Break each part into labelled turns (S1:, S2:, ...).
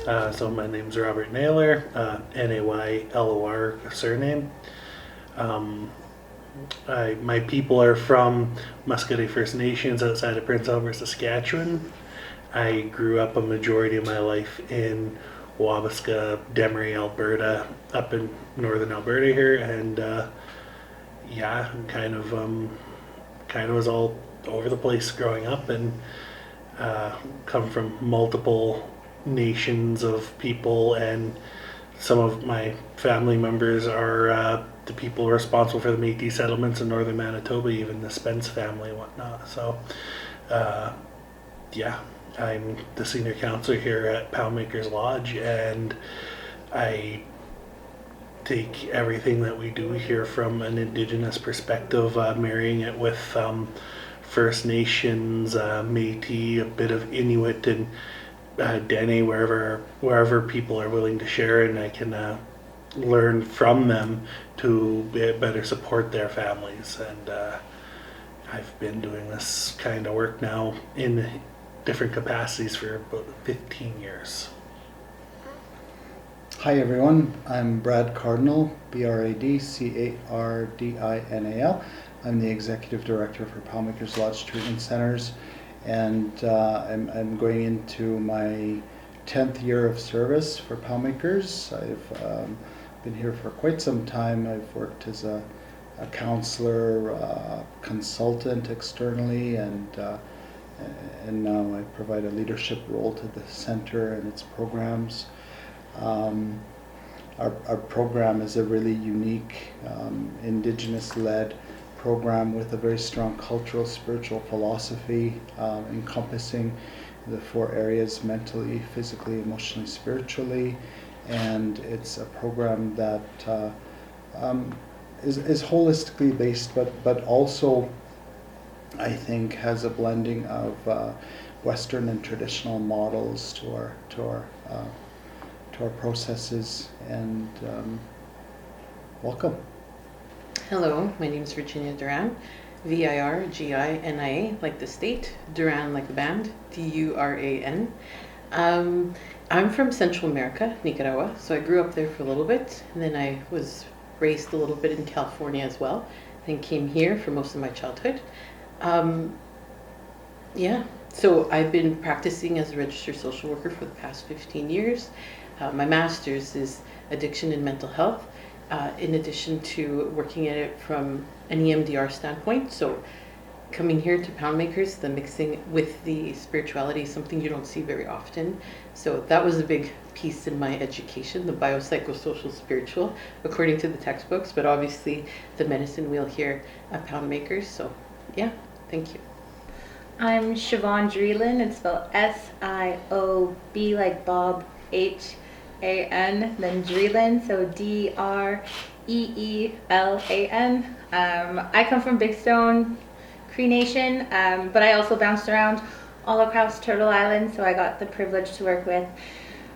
S1: So my name's Robert Naylor, Naylor surname. Um, my people are from Muscogee First Nations outside of Prince Albert, Saskatchewan. I grew up a majority of my life in Wabasca, Demery, Alberta, up in northern Alberta here, and yeah, kind of was all over the place growing up, and come from multiple nations of people, and some of my family members are the people responsible for the Métis settlements in northern Manitoba, even the Spence family and whatnot. So, yeah, I'm the senior counselor here at Poundmaker's Lodge, and I take everything that we do here from an Indigenous perspective, marrying it with First Nations, Métis, a bit of Inuit, and Dene, wherever people are willing to share, and I can learn from them to better support their families. And I've been doing this kind of work now in different capacities for about 15 years.
S2: Hi everyone, I'm Brad Cardinal, Bradcardinal. I'm the Executive Director for Poundmaker's Lodge Treatment Centers, and I'm going into my 10th year of service for Poundmakers. I've been here for quite some time. I've worked as a counselor, consultant externally, and now I provide a leadership role to the center and its programs. Our program is a really unique Indigenous-led program with a very strong cultural, spiritual philosophy encompassing the 4 areas: mentally, physically, emotionally, spiritually. And it's a program that is holistically based, but also I think has a blending of Western and traditional models to our processes. And welcome.
S3: Hello, my name is Virginia Duran, Virginia, like the state, Duran like the band, Duran. I'm from Central America, Nicaragua, so I grew up there for a little bit, and then I was raised a little bit in California as well, then came here for most of my childhood. Yeah, so I've been practicing as a registered social worker for the past 15 years. My master's is addiction and mental health, in addition to working at it from an EMDR standpoint. So coming here to Poundmakers, the mixing with the spirituality is something you don't see very often. So that was a big piece in my education, the biopsychosocial spiritual, according to the textbooks, but obviously the medicine wheel here at Poundmakers. So yeah, thank you.
S4: I'm Siobhan Dreelan. It's spelled S-I-O-B like Bob, H-A-N, then Dreelan, so D-R-E-E-L-A-N. I come from Big Stone, Cree Nation, but I also bounced around all across Turtle Island, so I got the privilege to work with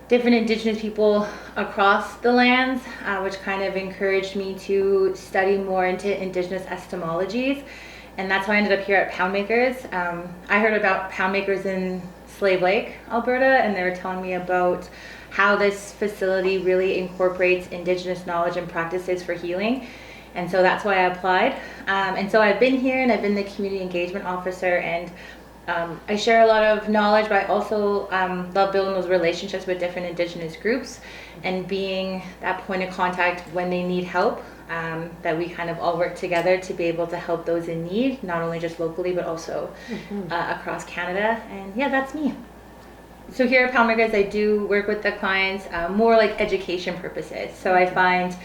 S4: different Indigenous people across the lands, which kind of encouraged me to study more into Indigenous etymologies. And that's how I ended up here at Poundmakers. I heard about Poundmakers in Slave Lake, Alberta, and they were telling me about how this facility really incorporates Indigenous knowledge and practices for healing. And so that's why I applied. And so I've been here, and I've been the community engagement officer, and I share a lot of knowledge, but I also love building those relationships with different Indigenous groups and being that point of contact when they need help, that we kind of all work together to be able to help those in need, not only just locally, but also across Canada. And yeah, that's me. So here at Poundmakers, I do work with the clients more like education purposes. So I find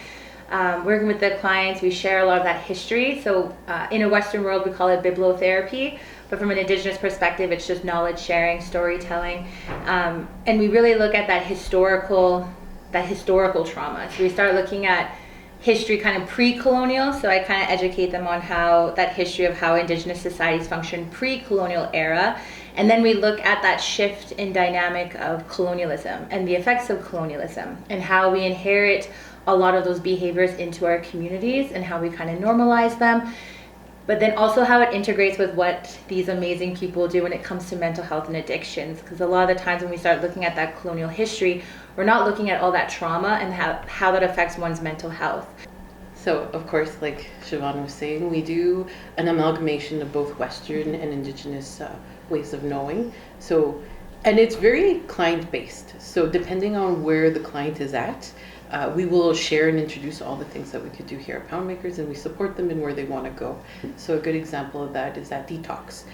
S4: working with the clients, we share a lot of that history. So in a Western world, we call it bibliotherapy, but from an Indigenous perspective, it's just knowledge sharing, storytelling, and we really look at that historical trauma. So we start looking at history kind of pre-colonial, so I kind of educate them on how that history of how Indigenous societies function pre-colonial era, and then we look at that shift in dynamic of colonialism and the effects of colonialism and how we inherit a lot of those behaviors into our communities and how we kind of normalize them. but then also how it integrates with what these amazing people do when it comes to mental health and addictions. Because a lot of the times when we start looking at that colonial history, we're not looking at all that trauma and how that affects one's mental health.
S3: So, of course, like Siobhan was saying, we do an amalgamation of both Western and Indigenous ways of knowing. So, and it's very client-based. So depending on where the client is at, we will share and introduce all the things that we could do here at Poundmakers, and we support them in where they want to go. So a good example of that is that detox.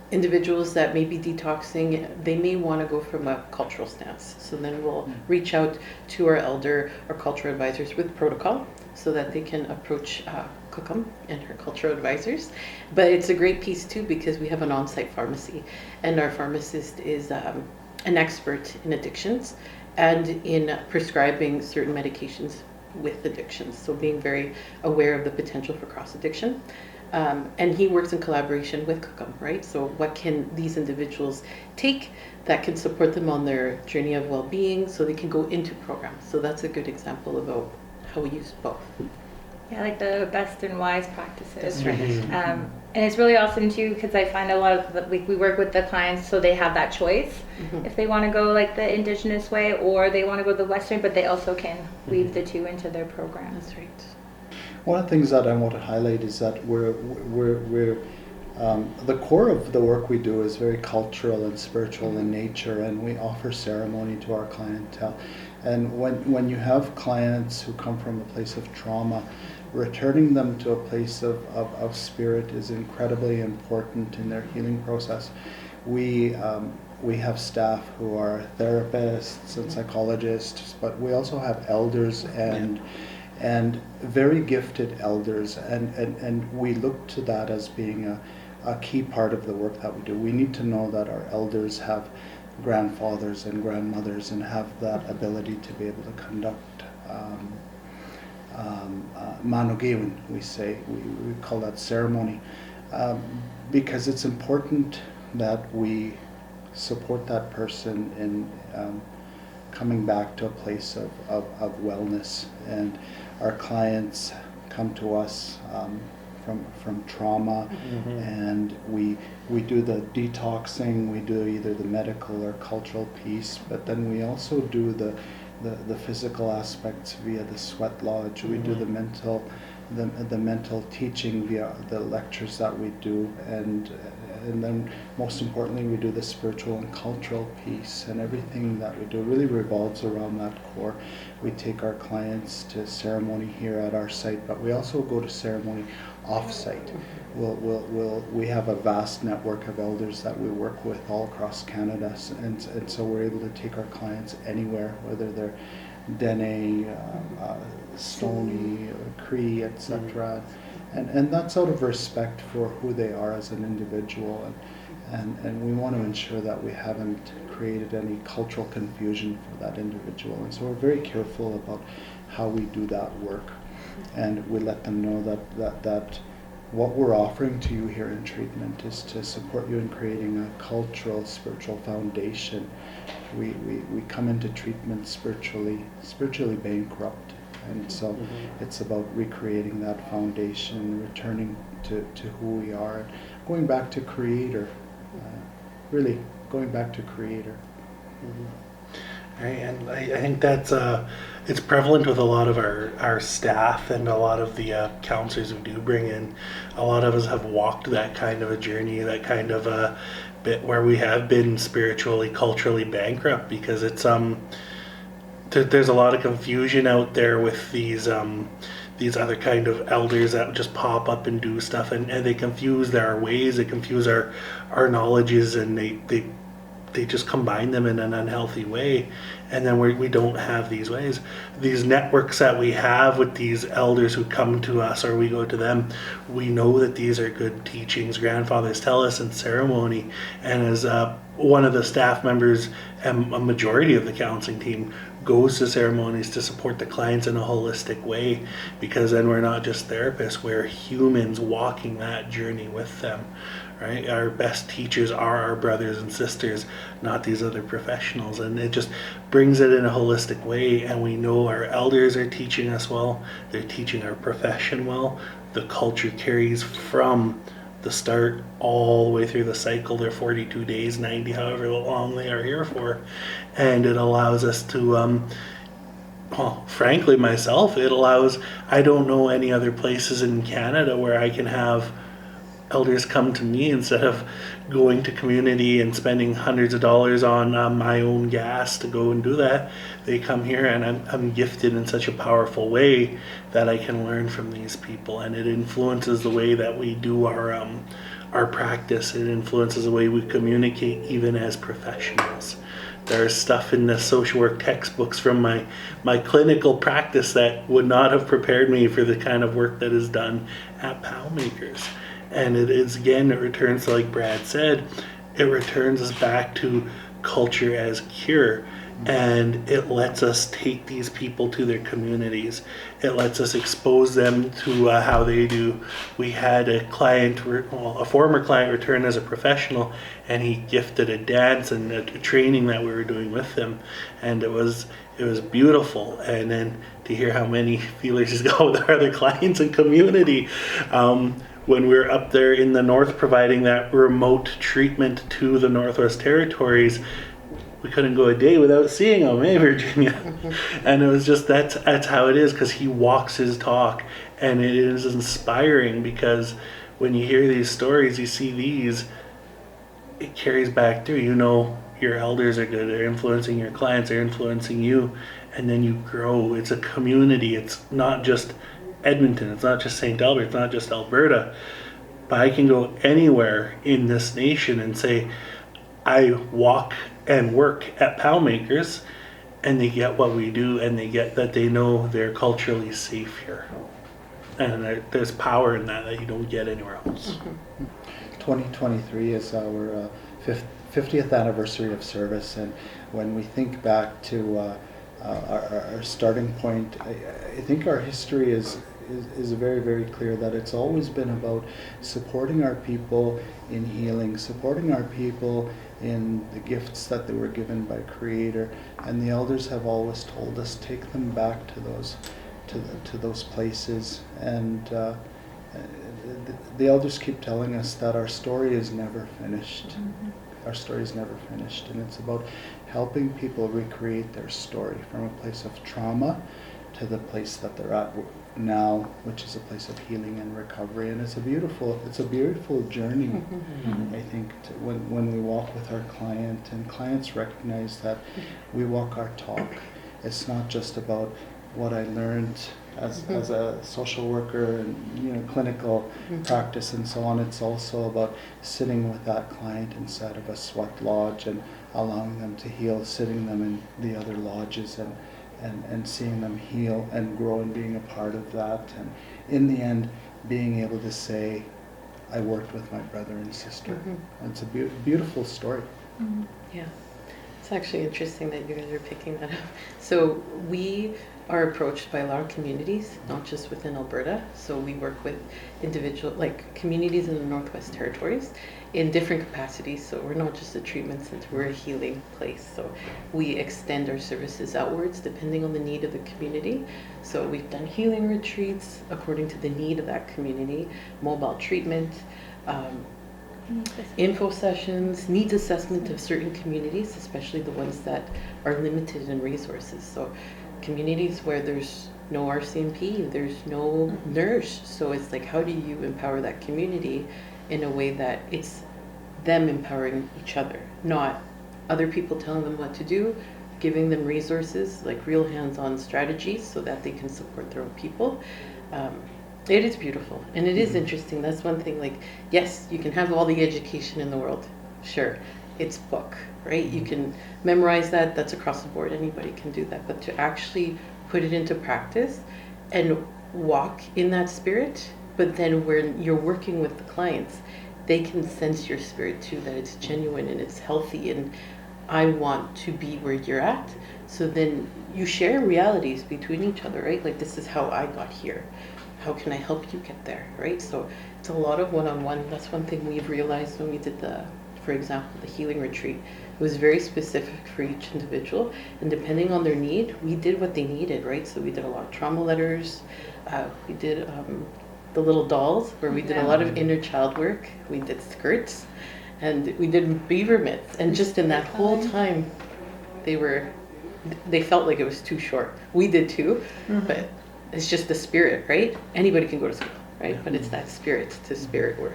S3: Individuals that may be detoxing, they may want to go from a cultural stance. So then we'll reach out to our elder or cultural advisors with protocol so that they can approach Cookham and her cultural advisors. But it's a great piece too because we have an on-site pharmacy, and our pharmacist is an expert in addictions and in prescribing certain medications with addictions. So being very aware of the potential for cross-addiction. And he works in collaboration with Cookham, right? So what can these individuals take that can support them on their journey of well-being so they can go into programs. So that's a good example about how we use both.
S4: Yeah, like the best and wise practices.
S3: That's right.
S4: And it's really awesome too because I find a lot of we work with the clients so they have that choice if they want to go like the Indigenous way or they want to go the Western, but they also can weave the two into their program.
S3: That's right.
S2: One of the things that I want to highlight is that we're the core of the work we do is very cultural and spiritual in nature, and we offer ceremony to our clientele. And when you have clients who come from a place of trauma, returning them to a place of spirit is incredibly important in their healing process. We have staff who are therapists and psychologists, but we also have elders and very gifted elders, and we look to that as being a key part of the work that we do. We need to know that our elders have grandfathers and grandmothers and have that ability to be able to conduct manogewin, we say. We call that ceremony, because it's important that we support that person in coming back to a place of wellness. And our clients come to us from trauma, and we do the detoxing, we do either the medical or cultural piece, but then we also do the physical aspects via the sweat lodge. We do the mental teaching via the lectures that we do, and then most importantly we do the spiritual and cultural piece, and everything that we do really revolves around that core. We take our clients to ceremony here at our site, but we also go to ceremony off-site. We have a vast network of elders that we work with all across Canada, and so we're able to take our clients anywhere, whether they're Dene, Stony, Cree, etc. And that's out of respect for who they are as an individual, and we want to ensure that we haven't created any cultural confusion for that individual. And so we're very careful about how we do that work, and we let them know that what we're offering to you here in treatment is to support you in creating a cultural, spiritual foundation. We come into treatment spiritually bankrupt, and so it's about recreating that foundation, returning to who we are, and going back to Creator, really going back to Creator.
S1: Right, and I think that's it's prevalent with a lot of our staff and a lot of the counselors we do bring in. A lot of us have walked that kind of a journey, that kind of a bit where we have been spiritually, culturally bankrupt, because it's there's a lot of confusion out there with these other kind of elders that just pop up and do stuff, and they confuse our ways, they confuse our knowledges, and they just combine them in an unhealthy way, and then we don't have these ways. These networks that we have with these elders who come to us or we go to them, we know that these are good teachings. Grandfathers tell us in ceremony, and as one of the staff members and a majority of the counseling team goes to ceremonies to support the clients in a holistic way, because then we're not just therapists, we're humans walking that journey with them, right? Our best teachers are our brothers and sisters, not these other professionals. And it just brings it in a holistic way. And we know our elders are teaching us well, they're teaching our profession well. The culture carries from the start all the way through the cycle. They're 42 days, 90, however long they are here for. And it allows us to, well, frankly, myself, it allows, I don't know any other places in Canada where I can have elders come to me instead of going to community and spending hundreds of dollars on my own gas to go and do that. They come here, and I'm gifted in such a powerful way that I can learn from these people, and it influences the way that we do our practice. It influences the way we communicate, even as professionals. There's stuff in the social work textbooks from my clinical practice that would not have prepared me for the kind of work that is done at Poundmakers. And it is, again, it returns to, like Brad said, it returns us back to culture as cure. And it lets us take these people to their communities. It lets us expose them to how they do. We had a client, a former client, return as a professional, and he gifted a dance and a training that we were doing with him, and it was beautiful. And then to hear how many feelers he's got with our other clients and community. When we were up there in the north providing that remote treatment to the Northwest Territories, we couldn't go a day without seeing him, Virginia? Mm-hmm. And it was just, that's how it is, because he walks his talk, and it is inspiring, because when you hear these stories, you see these, it carries back through. You know, your elders are good, they're influencing your clients, they're influencing you, and then you grow. It's a community. It's not just Edmonton, it's not just St. Albert, it's not just Alberta, but I can go anywhere in this nation and say, I walk and work at Poundmakers, and they get what we do, and they get that they know they're culturally safe here. And there's power in that you don't get anywhere else.
S3: Mm-hmm.
S2: 2023 is our 50th anniversary of service, and when we think back to our starting point, I think our history is very, very clear that it's always been about supporting our people in healing, supporting our people in the gifts that they were given by Creator, and the elders have always told us, take them back to those places. And the elders keep telling us that our story is never finished. Mm-hmm. Our story is never finished, and it's about helping people recreate their story from a place of trauma to the place that they're at now, which is a place of healing and recovery. And it's a beautiful journey. Mm-hmm. I think when we walk with our client, and clients recognize that we walk our talk. It's not just about what I learned as a social worker and clinical practice and so on. It's also about sitting with that client inside of a sweat lodge and allowing them to heal, sitting them in the other lodges and seeing them heal and grow and being a part of that. And in the end, being able to say, I worked with my brother and sister. Mm-hmm. It's a beautiful story.
S3: Mm-hmm. Yeah. It's actually interesting that you guys are picking that up. So we are approached by a lot of communities, not just within Alberta. So we work with communities in the Northwest Territories in different capacities. So we're not just a treatment center, we're a healing place. So we extend our services outwards depending on the need of the community. So we've done healing retreats according to the need of that community, mobile treatment, info sessions, needs assessment of certain communities, especially the ones that are limited in resources. So communities where there's no RCMP, there's no nurse. So it's like, how do you empower that community in a way that it's them empowering each other, not other people telling them what to do, giving them resources, like real hands-on strategies so that they can support their own people. It is beautiful, and it is interesting. That's one thing, like, yes, you can have all the education in the world. Sure, it's book, right? You can memorize that, that's across the board, anybody can do that. But to actually put it into practice and walk in that spirit, but then when you're working with the clients, they can sense your spirit too, that it's genuine and it's healthy, and I want to be where you're at, So then you share realities between each other, right? Like, this is how I got here. How can I help you get there, right? So it's a lot of one-on-one. That's one thing we've realized when we did for example, the healing retreat. It was very specific for each individual, and depending on their need, we did what they needed, right? So we did a lot of trauma letters. We did the little dolls, where we did a lot of inner child work. We did skirts, and we did beaver mitts. And just in that whole time, they felt like it was too short. We did too, but it's just the spirit, right? Anybody can go to school, right? But it's that spirit to spirit where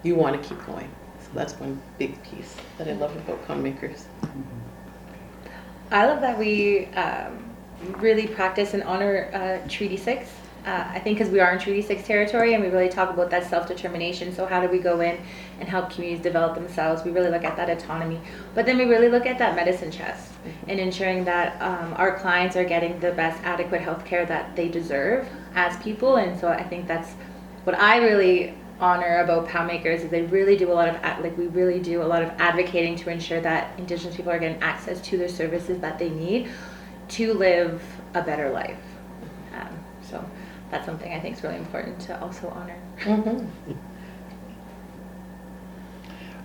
S3: you want to keep going. So that's one big piece that I love about Poundmakers.
S4: I love that we really practice and honor Treaty 6. I think because we are in Treaty 6 territory, and we really talk about that self-determination. So how do we go in and help communities develop themselves? We really look at that autonomy. But then we really look at that medicine chest and ensuring that our clients are getting the best adequate health care that they deserve as people. And so I think that's what I really honor about Poundmakers, is they really do a lot of advocating to ensure that Indigenous people are getting access to their services that they need to live a better life. So that's something I think is really important to also honor.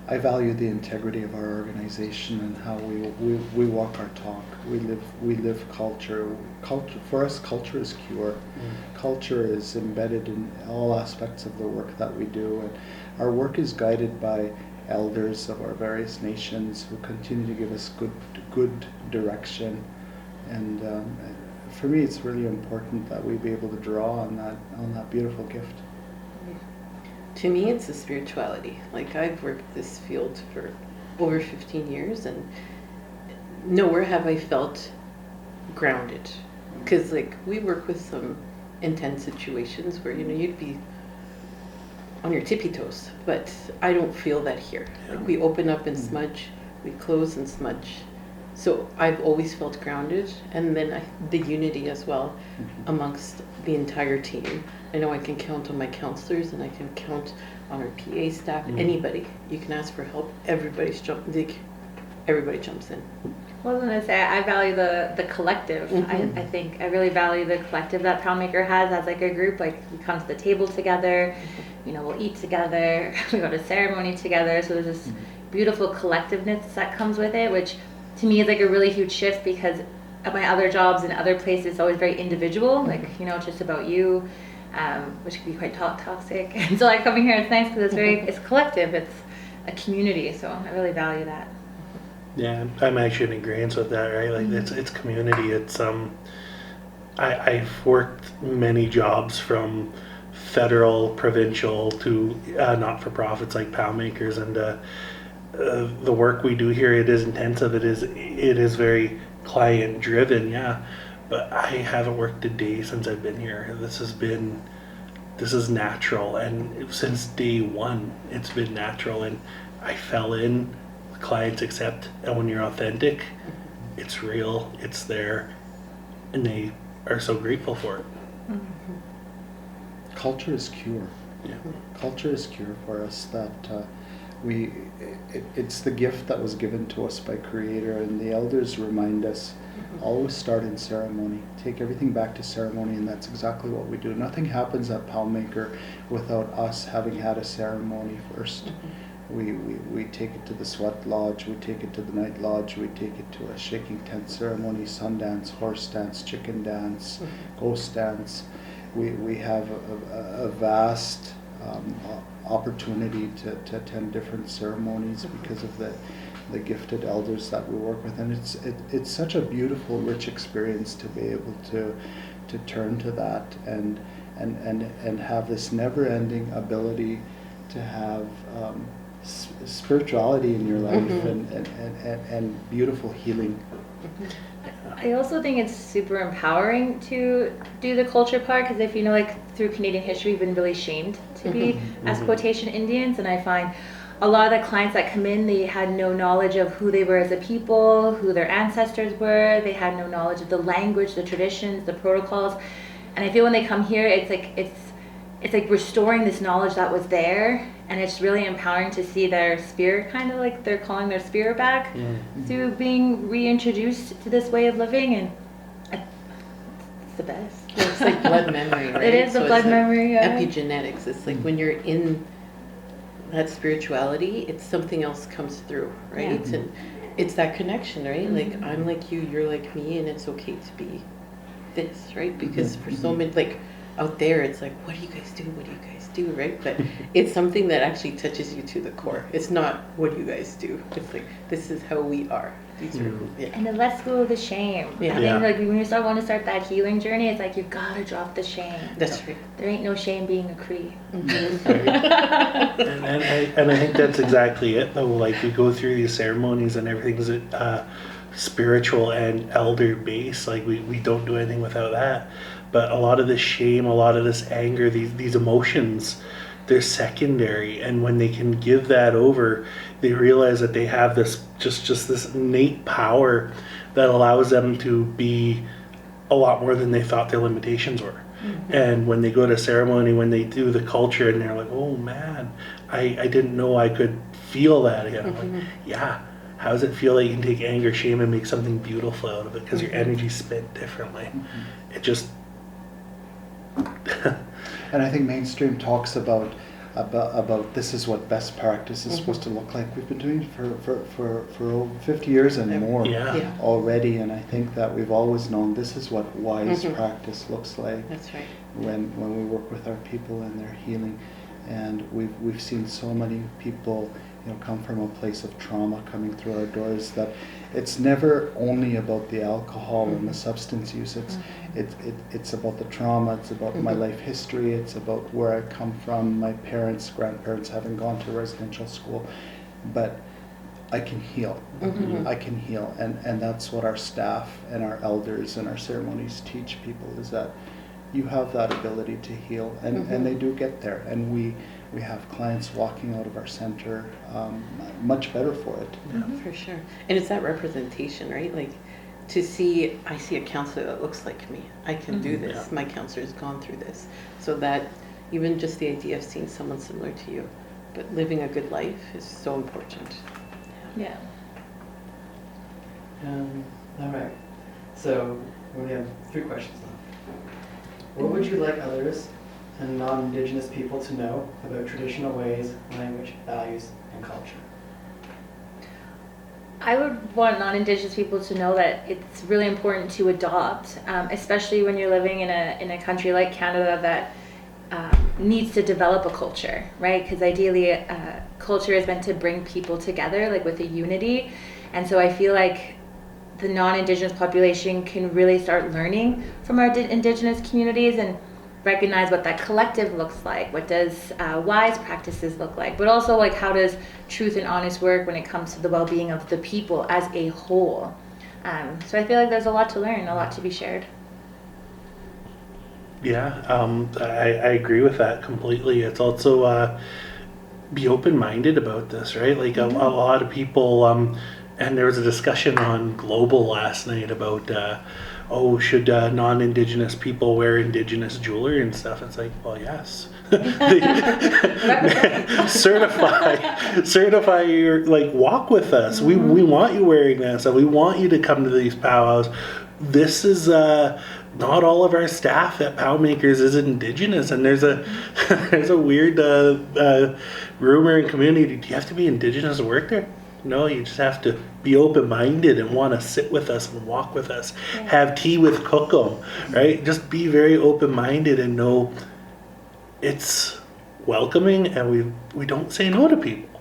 S2: I value the integrity of our organization and how we walk our talk. We live culture. Culture for us, culture is cure. Culture is embedded in all aspects of the work that we do, and our work is guided by elders of our various nations who continue to give us good direction. And for me, it's really important that we be able to draw on that beautiful gift.
S3: To me, it's the spirituality. Like, I've worked this field for over 15 years, and nowhere have I felt grounded. Because, like, we work with some intense situations where, you'd be on your tippy toes, but I don't feel that here. Like, we open up and smudge, we close and smudge. So I've always felt grounded, and then the unity as well amongst the entire team. I know I can count on my counselors, and I can count on our PA staff. Anybody, you can ask for help. Everybody jumps in.
S4: Well, I was going to say, I value the collective. I think I really value the collective that Poundmaker has as like a group. Like, we come to the table together, we'll eat together, we go to ceremony together. So there's this beautiful collectiveness that comes with it, which to me is like a really huge shift, because at my other jobs and other places, it's always very individual. Like, it's just about you, which can be quite toxic. And so like coming here, it's nice because it's collective, it's a community. So I really value that.
S1: Yeah, I'm actually in agreement with that, right? Like, it's community. It's I've worked many jobs from federal, provincial to not-for-profits like Poundmakers, and the work we do here, it is intensive. It is very client driven, yeah. But I haven't worked a day since I've been here. This is natural, and since day one, it's been natural, and I fell in. Clients accept, and when you're authentic, it's real, it's there, and they are so grateful for it.
S2: Culture is cure.
S1: Yeah.
S2: Culture is cure for us. That it's the gift that was given to us by Creator, and the elders remind us, always start in ceremony. Take everything back to ceremony, and that's exactly what we do. Nothing happens at Poundmaker without us having had a ceremony first. We take it to the sweat lodge, we take it to the night lodge, we take it to a shaking tent ceremony, sun dance, horse dance, chicken dance, ghost dance. We have a vast opportunity to attend different ceremonies because of the gifted elders that we work with, and it's such a beautiful, rich experience to be able to turn to that and have this never-ending ability to have spirituality in your life and beautiful healing.
S4: I also think it's super empowering to do the culture part, because if like through Canadian history, we've been really shamed to be as quotation Indians, and I find a lot of the clients that come in, they had no knowledge of who they were as a people, who their ancestors were. They had no knowledge of the language, the traditions, the protocols, and I feel when they come here, it's it's like restoring this knowledge that was there, and it's really empowering to see their spirit, kind of like they're calling their spirit back through being reintroduced to this way of living, and it's the best.
S3: Yeah, it's like blood memory, right?
S4: It is the
S3: So
S4: blood
S3: it's like
S4: memory. Yeah.
S3: epigenetics. It's like when you're in that spirituality, it's something else comes through, right?
S4: Yeah.
S3: And it's that connection, right? Like I'm like you, you're like me, and it's okay to be this, right? Because for so many, like out there, it's like, what do you guys do? What do you guys do, right? But it's something that actually touches you to the core. It's not what do you guys do. It's like this is how we are. These are yeah.
S4: And then let's go of the want to
S3: Yeah.
S4: I
S1: Yeah.
S4: think like when you want to start that healing journey, it's like you gotta drop the shame.
S3: That's right.
S4: There ain't no shame being a Cree.
S1: And I think that's exactly it though. Like we go through these ceremonies and everything's spiritual and elder based. Like we don't do anything without that. But a lot of this shame, a lot of this anger, these emotions, they're secondary. And when they can give that over, they realize that they have this just this innate power that allows them to be a lot more than they thought their limitations were. And when they go to ceremony, when they do the culture, and they're like, oh man, I didn't know I could feel that again. I'm like, yeah, how does it feel that you can take anger, shame, and make something beautiful out of it? Because your energy's spent differently. It just...
S2: And I think mainstream talks about this is what best practice is supposed to look like. We've been doing it for over 50 years and more
S3: Yeah.
S2: already, and I think that we've always known this is what wise practice looks like.
S3: That's right.
S2: When we work with our people and their healing, and we've seen so many people, you know, come from a place of trauma coming through our doors, that it's never only about the alcohol and the substance use. It's about the trauma. It's about my life history. It's about where I come from, my parents, grandparents having gone to residential school, but I can heal. I can heal, and that's what our staff and our elders and our ceremonies teach people, is that you have that ability to heal, and they do get there, and we have clients walking out of our center much better for it.
S3: For sure. And it's that representation, right? Like to see, I see a counselor that looks like me. I can do this.
S1: Yeah.
S3: My counselor's gone through this. So that even just the idea of seeing someone similar to you, but living a good life is so important.
S4: Yeah.
S5: All right. So we have 3 questions left. What would you like others and non-Indigenous people to know about traditional ways, language, values, and culture?
S4: I would want non-Indigenous people to know that it's really important to adopt, especially when you're living in a country like Canada that needs to develop a culture, right? Because ideally, culture is meant to bring people together, like with a unity. And so I feel like the non-Indigenous population can really start learning from our Indigenous communities and recognize what that collective looks like. What does wise practices look like? But also, like, how does truth and honest work when it comes to the well-being of the people as a whole? So I feel like there's a lot to learn, a lot to be shared.
S1: Yeah, I agree with that completely. It's also be open-minded about this, right? Like a lot of people, and there was a discussion on Global last night about, should non-Indigenous people wear Indigenous jewelry and stuff? It's like, well, yes. certify your, like, walk with us. We want you wearing this, and we want you to come to these powwows. This is not all of our staff at Poundmakers is Indigenous, and there's a weird rumor in community. Do you have to be Indigenous to work there? No, you just have to be open-minded and want to sit with us and walk with us. Yeah. Have tea with Kokum, right? Just be very open-minded and know it's welcoming, and we don't say no to people.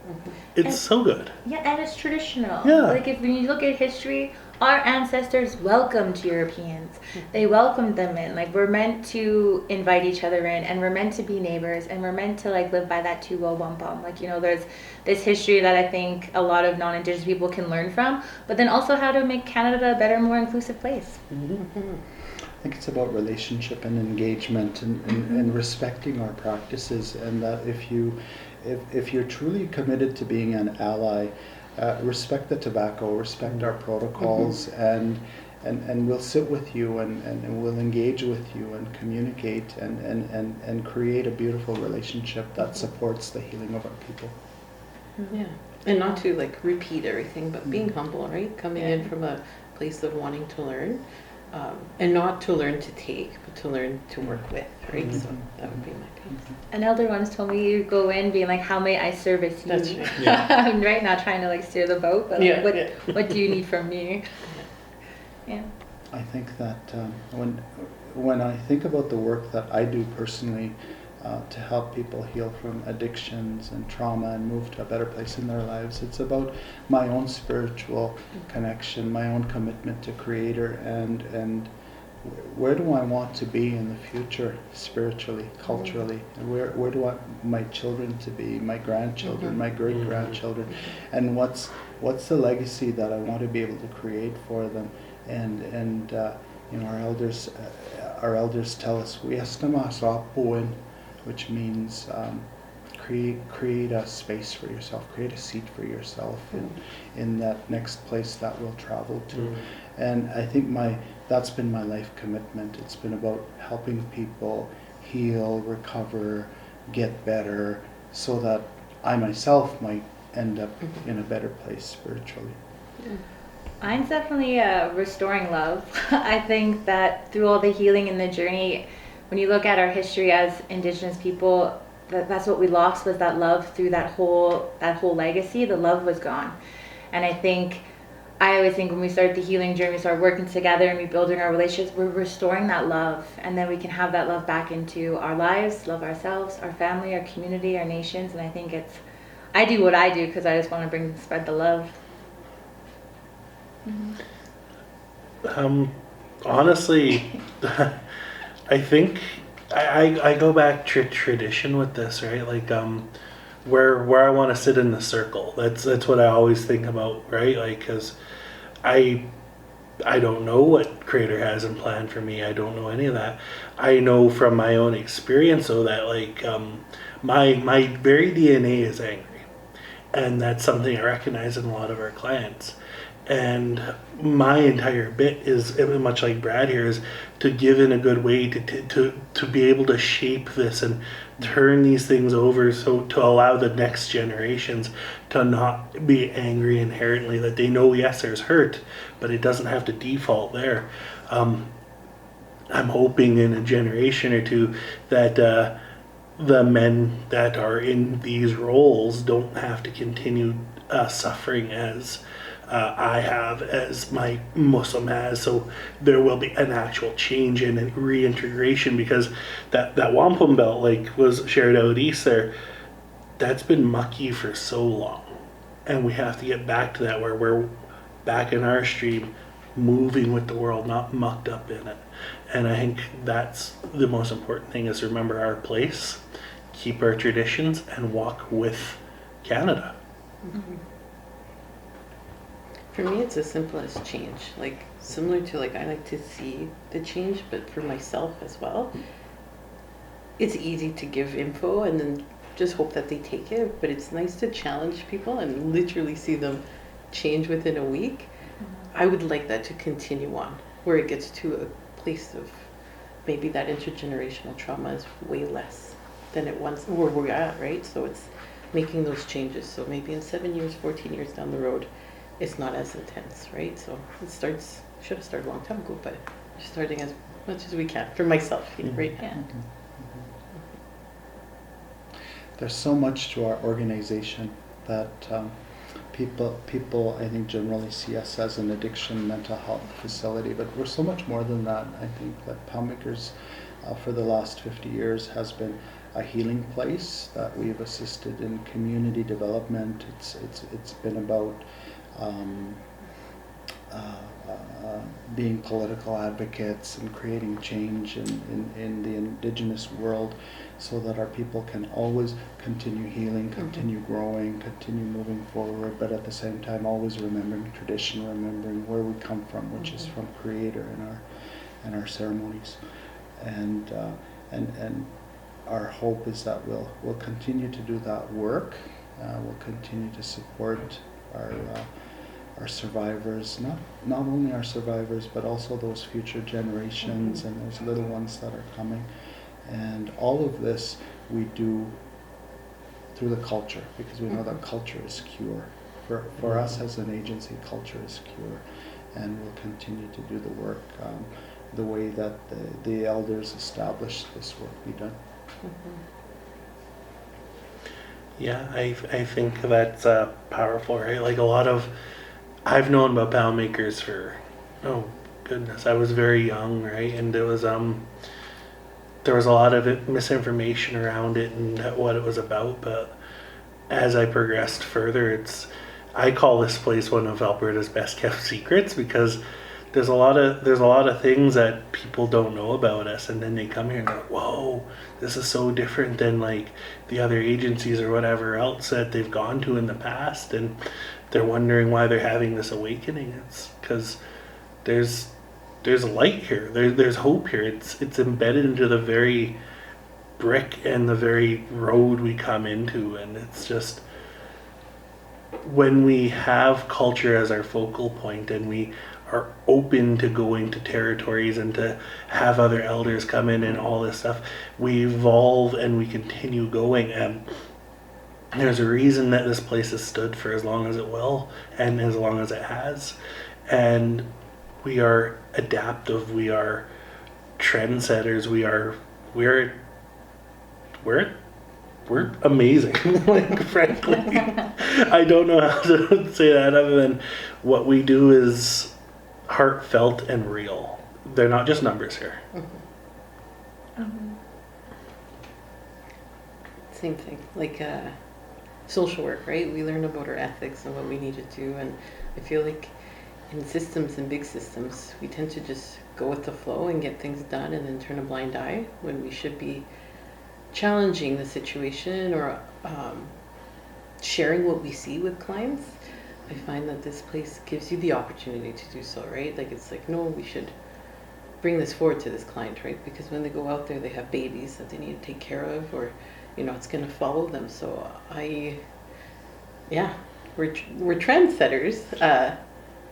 S1: It's so good.
S4: Yeah, and it's traditional.
S1: Yeah.
S4: Like when you look at history, our ancestors welcomed Europeans. They welcomed them in. Like, we're meant to invite each other in, and we're meant to be neighbors, and we're meant to, like, live by that 2-0 wampum. Like, you know, there's this history that I think a lot of non-Indigenous people can learn from, but then also how to make Canada a better, more inclusive place.
S2: I think it's about relationship and engagement and respecting our practices, and that if you're truly committed to being an ally, respect the tobacco, respect our protocols, and and we'll sit with you and we'll engage with you and communicate and create a beautiful relationship that supports the healing of our people.
S3: Yeah. And not to like repeat everything, but being humble, right? Coming in
S4: Yeah.
S3: from a place of wanting to learn, and not to learn to take, but to learn to work with, right? So that would be my piece.
S4: An elder once told me you go in being like, how may I service you?
S3: That's right.
S1: Yeah.
S4: I'm right now trying to like steer the boat, but like,
S3: Yeah,
S4: what,
S3: yeah.
S4: what do you need from me? Yeah.
S2: I think that when I think about the work that I do personally to help people heal from addictions and trauma and move to a better place in their lives, it's about my own spiritual connection, my own commitment to Creator, and where do I want to be in the future spiritually, culturally, and where do I want my children to be, my grandchildren, my great grandchildren, and what's the legacy that I want to be able to create for them. And you know, our elders tell us which means create a space for yourself, create a seat for yourself in that next place that we'll travel to. And I think that's been my life commitment. It's been about helping people heal, recover, get better, so that I myself might end up in a better place spiritually.
S4: Mine's definitely restoring love. I think that through all the healing and the journey, when you look at our history as Indigenous people, that's what we lost, was that love. Through that whole legacy, the love was gone. And I always think when we start the healing journey, we start working together and rebuilding our relationships, we're restoring that love, and then we can have that love back into our lives, love ourselves, our family, our community, our nations. And I think I do what I do because I just want to spread the love.
S1: Honestly, I think I go back to tradition with this, right? Like where I want to sit in the circle. That's what I always think about, right? Like, because I don't know what Creator has in plan for me. I don't know any of that. I know from my own experience, though, that like my very DNA is angry, and that's something I recognize in a lot of our clients. And my entire bit is, much like Brad here, is to give in a good way to be able to shape this and turn these things over, so to allow the next generations to not be angry inherently, that they know, yes, there's hurt, but it doesn't have to default there. I'm hoping in a generation or two that the men that are in these roles don't have to continue suffering as I have, as my Muslim has. So there will be an actual change and reintegration, because that wampum belt, like was shared out east there, that's been mucky for so long, and we have to get back to that, where we're back in our stream, moving with the world, not mucked up in it. And I think that's the most important thing, is remember our place, keep our traditions, and walk with Canada.
S3: For me, it's as simple as change. Like, similar to, like, I like to see the change, but for myself as well, it's easy to give info and then just hope that they take it. But it's nice to challenge people and literally see them change within a week. I would like that to continue on, where it gets to a place of maybe that intergenerational trauma is way less than it once, where we're at, right? So it's making those changes. So maybe in 7 years, 14 years down the road, it's not as intense, right? So it should have started a long time ago, but we're starting as much as we can for myself, right?
S4: Yeah.
S2: There's so much to our organization that people I think generally see us as an addiction mental health facility, but we're so much more than that. I think that Poundmakers for the last 50 years has been a healing place that we've assisted in community development. It's been about being political advocates and creating change in the Indigenous world, so that our people can always continue healing, continue growing, continue moving forward, but at the same time always remembering tradition, remembering where we come from, which is from Creator in our ceremonies. And our hope is that we'll continue to do that work. We'll continue to support our survivors, not only our survivors, but also those future generations and those little ones that are coming. And all of this we do through the culture, because we know that culture is cure. For us as an agency, culture is cure, and we'll continue to do the work the way that the elders established this work be done.
S1: Yeah, I think that's powerful, right? Like I've known about Poundmakers for, oh goodness, I was very young, right? And there was a lot of misinformation around it and what it was about. But as I progressed further, I call this place one of Alberta's best kept secrets, because there's a lot of things that people don't know about us, and then they come here and go, whoa, this is so different than like the other agencies or whatever else that they've gone to in the past, and they're wondering why they're having this awakening. It's because there's light here, there's hope here. It's embedded into the very brick and the very road we come into, and it's just, when we have culture as our focal point and we are open to going to territories and to have other elders come in and all this stuff, we evolve and we continue going. And there's a reason that this place has stood for as long as it will and as long as it has. And we are adaptive, we are trendsetters, we're amazing. Like, frankly, I don't know how to say that other than what we do is heartfelt and real. They're not just numbers here.
S3: Same thing, like social work, right? We learn about our ethics and what we need to do, and I feel like in systems and big systems, we tend to just go with the flow and get things done and then turn a blind eye when we should be challenging the situation or sharing what we see with clients. I find that this place gives you the opportunity to do so, right? Like, it's like, no, we should bring this forward to this client, right? Because when they go out there, they have babies that they need to take care of, or, you know, it's going to follow them. So we're trendsetters,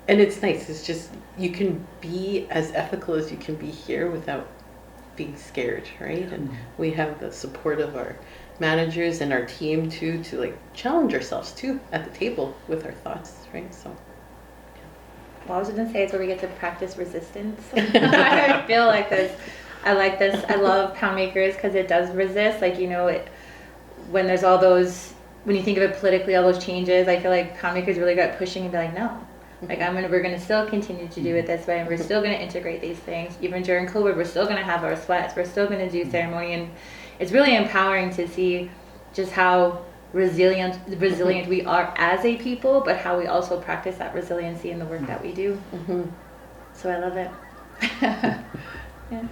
S3: and it's nice. It's just, you can be as ethical as you can be here without being scared, right? And we have the support of our managers and our team too, to like challenge ourselves too at the table with our thoughts, right? So
S4: Well, I was gonna say it's where we get to practice resistance. I feel like this. I like this. I love Poundmakers because it does resist. Like, you know, when there's all those, when you think of it politically, all those changes, I feel like Poundmakers really got pushing and be like, no. Like, we're going to still continue to do it this way, and we're still going to integrate these things. Even during COVID, we're still going to have our sweats. We're still going to do ceremony, and it's really empowering to see just how resilient we are as a people, but how we also practice that resiliency in the work that we do. So I love it. Yeah.